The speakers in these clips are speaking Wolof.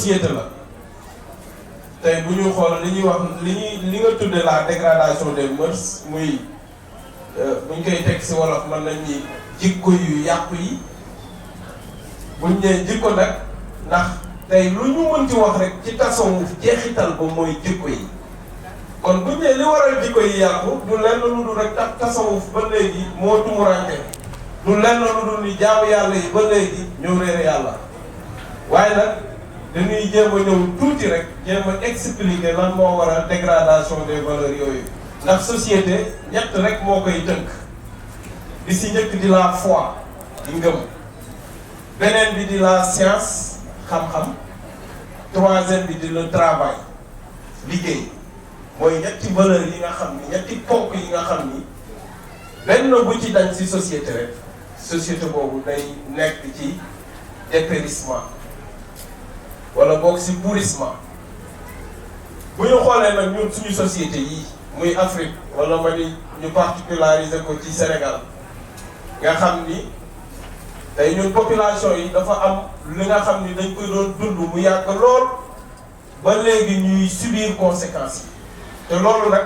société la tey bu ñu xool li ñuy wax li nga tudde la dégradation des mœurs muy buñ koy teg si wolof mën nañ ni jikko yu yàqu yi buñ nee jikko nag ndax tey lu ñu mën ci wax rek ci tasawuf jeexital ba mooy jikko yi kon buñ nee li waral jikko yi yàqu du lenn lu dul rek tasawuf ba léegi moo tumurante du lenn lu dul ni jaamu yàlla yi ba léegi ñëw réere yàlla waaye nag dañuy jéem a ñëw tuuti rek jéem a expliquer lan moo waral dégradation des valeurs yooyu ndax société ñett rek moo koy tënk bi si njëkk di la foi di ngëm beneen bi di la science xam-xam troisième bi di le travail liggéey mooy ñetti valeurs yi nga xam ni ñetti ponk yi nga xam ni benn bu ci dañ si société rek société boobu day nekk ci dépérissement wala boog si pourrissement bu ñu xoolee nag ñun suñu société yii muy Afrique wala ma ni ñu particulariser ko ci Sénégal nga xam ni tey ñun population yi dafa am li nga xam ni dañ koy doon dund mu yàgg lool ba léegi ñuy subir conséquences yi te loolu nag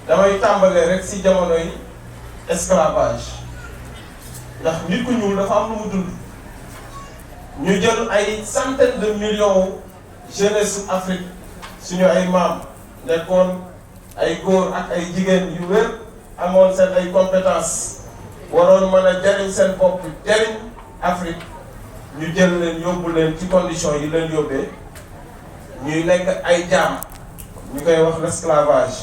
damay tàmbalee rek si jamono yi esclavage ndax nit ku ñuul dafa am lu mu dund ñu jël ay centaines de millions jeunesse Afrique suñu ay maam nekkoon ay góor ak ay jigéen yu wér amoon seen ay compétences waroon mën a jariñ seen bopp jariñ Afrique ñu jël leen yóbbu leen ci conditions yi leen yóbbee ñuy nekk ay jaam ñu koy wax l'esclavage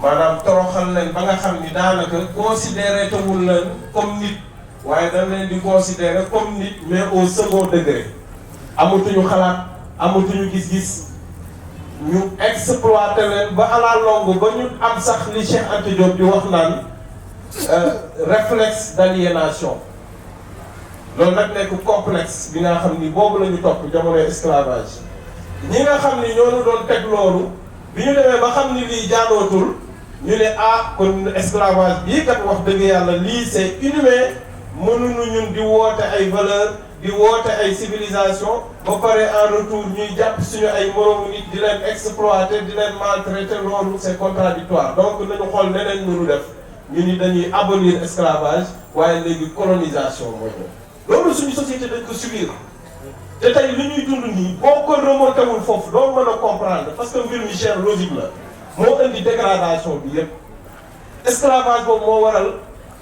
maanaam toroxal leen ba nga xam ni daanaka considéré tawul leen comme nit waaye dañ leen di considéré comme nit mais au second degré amatuñu xalaat amatuñu gis-gis ñu exploité leen ba à la longue ba ñu am sax li Cheikh Anta Diop di wax naan réflexe d'aliénation loolu nag nekk complexe bi nga xam ni boobu la ñu topp jamono esclavage ñi nga xam ni ñoo ñu doon teg loolu bi ñu demee ba xam ni lii jaadootul ñu ne kon esclavage bii kat wax dëgg yàlla lii c'est inhumain mënuñu ñun di woote ay valeur di woote ay civilisation ba pare en retour ñuy jàpp suñu ay moroomu nit di leen exploiter di leen maltraiter loolu c'est contradictoire donc nañu xool neneen mënu def ñu ni dañuy abolir esclavage waaye léegi colonisation mooy loolu suñu société dañ ko subir te tey li ñuy dund nii boo ko remonté wul foofu doo mën a comprendre parce que mbir mi cher logique la moo indi dégradation bi yépp esclavage boobu moo waral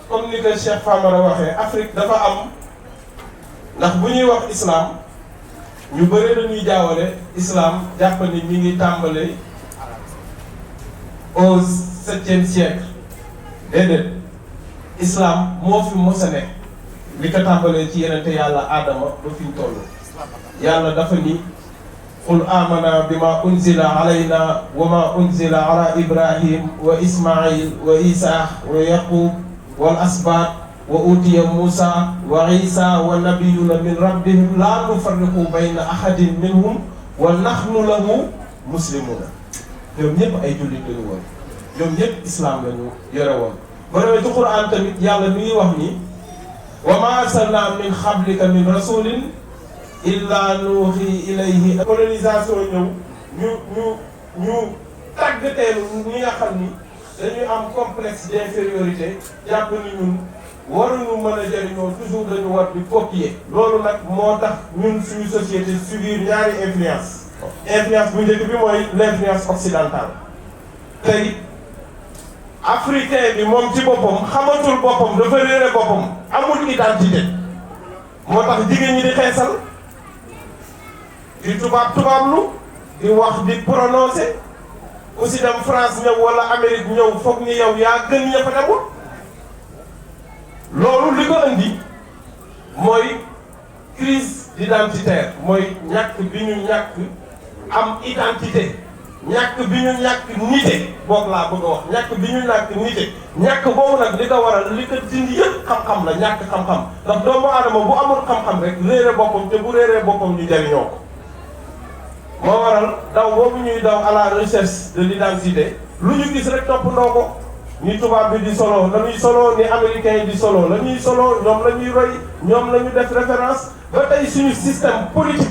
comme ni ko Cheikh Famara waxee Afrique dafa am ndax bu ñuy wax islam ñu bëri dañuy jaawale islam jàpp ni mi ngi tàmbale au 7e siècle déedéet islam moo fi mos a nekk li ko tàmbalee ci yenente yàlla Adama ba fi ñu toll yàlla dafa ni qul amana bima unzila alayna wa ma unzila ala ibrahim wa ismail wa isa wa yaqub wal asbat wa utiya musa wa isa wa nabiyuna min rabbihim la nufarriqu bayna ahadin minhum wa nahnu lahu muslimuna ñoom ñëpp ay jullit lañu woon ñoom ñëpp islam lañu yore woon ba demee ci Quran tamit yàlla mi ngi wax ni wa ma arsalna min qablika min rasulin illa nuuhi ilayhi colonisation ñu tàggateelu ñi nga xam ni dañuy am complexe d'infériorité jàpp ni ñun waruñu mën a jëriñoo toujours dañu war di copier loolu nag moo tax ñun suñu société subir ñaari influence bu njëkk bi mooy l'influence occidentale tey africain bi moom ci boppam xamatul boppam dafa réere boppam amul identité moo tax jigéen ñi di xeesal di tubaablu di wax di prononcer aussi dem France ñëw wala Amérique ñëw foog ni yow yaa gën ña fa demul loolu li ko indi mooy crise identitaire mooy ñàkk bi ñu ñàkk am identité ñàkk bi ñu ñàkk nite boog laa bëgg a wax ñàkk bi ñu ñàkk nite ñàkk boobu nag li ko waral li ko dindi yëpp xam-xam la ñàkk xam-xam ndax doomu aadama bu amul xam-xam rek réere boppam te bu réeree boppam ñu jariñoo ko moo waral daw boobu ñuy daw à la recherche de l'identité lu ñu gis rek toppandoo ko ni tubaab bi di solo la ñuy solo ni américain yi di solo la ñuy solo ñoom la ñuy roy ñoom la ñu def référence ba tey suñu système politique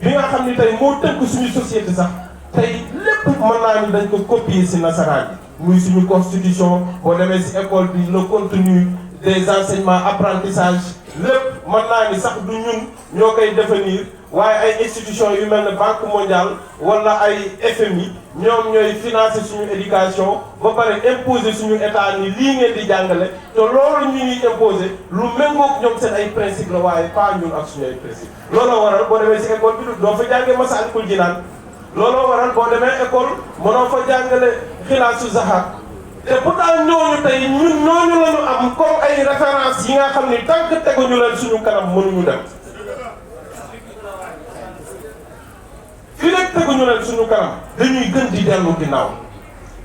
bi nga xam ni tey moo tënk suñu société sax tey lépp mën naa ni dañ ko copier si nasaraan bi muy suñu constitution boo demee si école bi le contenu des enseignements apprentissage lépp mën naa ni sax du ñun ñoo koy définir waaye ay institutions yu mel ne Banque mondiale wala ay FMI ñoom ñooy financer suñu éducation ba pare imposer suñu état ni lii ngeen di jàngale te loolu ñu ñuy imposer lu méngoog ñoom seen ay principe la waaye pas ñun ak suñu ay principe looloo waral boo demee si école bi doo fa jàngee Masaalikul Jinaan looloo waral boo demee école mënoo fa jàngale Xilaasu Zahab te pourtant ñooñu tey ñun ñooñu la ñu am comme ay références yi nga xam ni tant que teguñu leen suñu kanam mënuñu dem. fii rek teguñu leen suñu kanam dañuy gën di dellu ginnaaw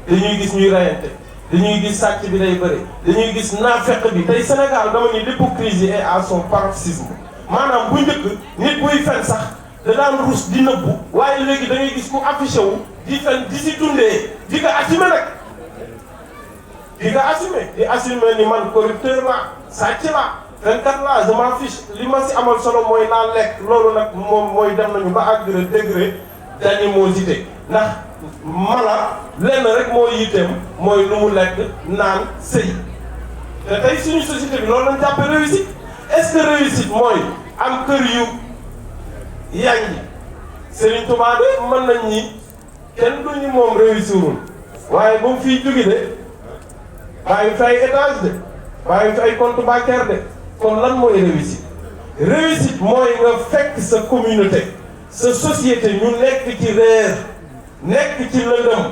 dañuy gis ñuy rayante dañuy gis sàcc bi day bëri dañuy gis naafeq bi tey Sénégal dama ni l'hypocrisie est à son paroxysme maanaam bu njëkk nit buy fen sax da daan rus di nëbbu waaye léegi da ngay gis ku affiché wu di fen di si dundee di ko assumer nag di assumer ni man corrupteur la sàcc la fenkat la je m'en fiche li ma si amal solo mooy naa lekk loolu nag moom mooy dem nañu ba àgg degré d'animosité ndax mala lenn rek moo yitteem mooy lu mu lekk naan sëy te tey suñu société bi loolu lañ jàppe réussite est-ce que réussite mooy am kër yu yanji Serigne Touba de mën nañ ñi kenn duñu moom réussirul waaye ba mu fiy jóge de bàyyi fi ay étage de bàyyi fi ay compte bancaire de kon lan mooy réussite réussite mooy nga fekk sa communauté sa société ñu nekk ci réer nekk ci lëndëm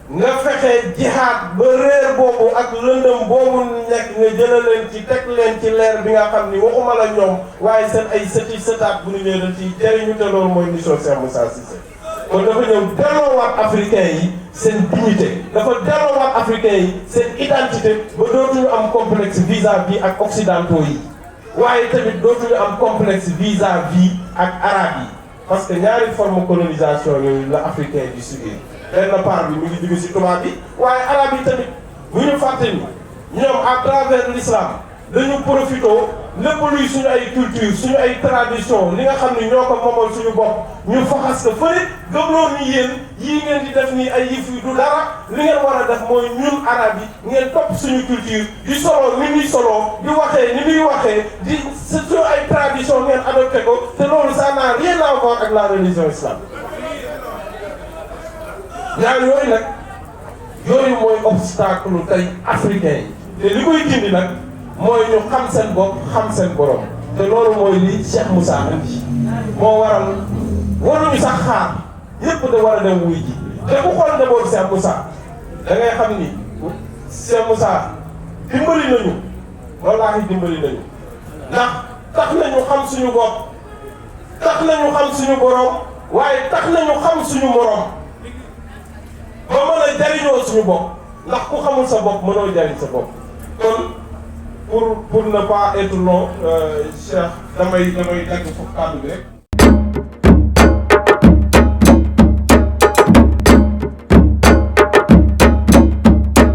nga fexe jihaad ba réer boobu ak lëndëm boobu nekk nga jëla leen ci teg leen ci leer bi nga xam ni waxuma la ñoom waaye seen ay sëti sëtaat bu ñu ñëwee dañ ci jëriñu te loolu mooy mission Cheikh Moussa Cissé kon dafa ñëw delloowaat africain yi seen dignité dafa delloowaat africain yi seen identité ba dootuñu am complexe vis-à-vis ak occidentaux yi waaye tamit dootuñu am complexe vis-à-vis ak arabes yi parce que ñaari forme colonisation yooyu la africain di subir benn part bi mu ngi jóge ci tubaab bi waaye arabes yi tamit bu ñu fàtte ni ñoom à travers l'islam dañu profitoo lépp luy suñu ay culture suñu ay tradition li nga xam ni ñoo ko moomal suñu bopp ñu faxas ko fële gëmloo ni yéen yii ngeen di def nii ay yëf yu du dara li ngeen war a def mooy ñun arab yi ngeen topp suñu culture di soloo ni muy soloo di waxee ni muy waxee di suñu ay tradition ngeen adopté ko te loolu ça n'a rien à voir ak la religion islamique ñaar yooyu nag yooyu mooy obstacle tey africain yi te li koy dindi nag mooy ñu xam seen bopp xam seen borom te loolu mooy li Cheikh Moussa andi moo waral waruñu sax xaar ñëpp da war a dem wuy ji te ku xool d'abord Cheikh Moussa da ngay xam ni Cheikh Moussa dimbali nañu wallaahi dimbali nañu ndax tax nañu xam suñu bopp tax nañu xam suñu borom waaye tax nañu xam suñu morom ba mën a jariñoo suñu bopp ndax ku xamul sa bopp mënoo jariñ sa bopp kon pour ne pas être long Cheikh damay dagg foofu kàddu bi rek